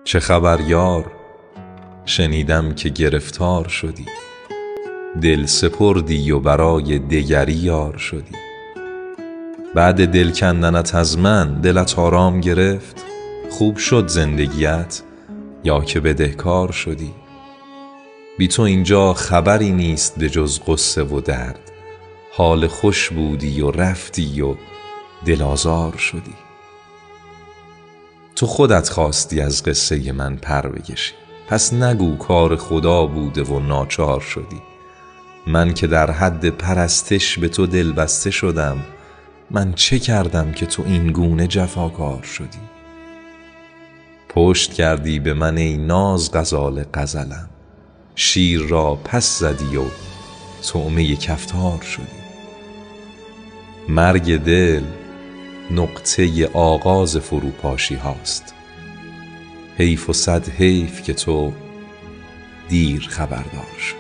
چه خبر یار؟ شنیدم که گرفتار شدی، دل سپردی و برای دگری یار شدی. بعد دل کندنت از من دلت آرام گرفت؟ خوب شد زندگیت یا که بدهکار شدی؟ بی تو اینجا خبری نیست به جز غصه و درد، حال خوش بودی و رفتی و دل آزار شدی. تو خودت خواستی از قصه من پر بکشی، پس نگو کار خدا بوده و ناچار شدی. من که در حد پرستش به تو دل بسته شدم، من چه کردم که تو این گونه جفاکار شدی؟ پشت کردی به من ای ناز غزال غزلم، شیر را پس زدی و طعمه کفتار شدی. مرگ دل نقطه آغاز فروپاشی هاست، حیف و صد حیف که تو دیر خبردار شدی.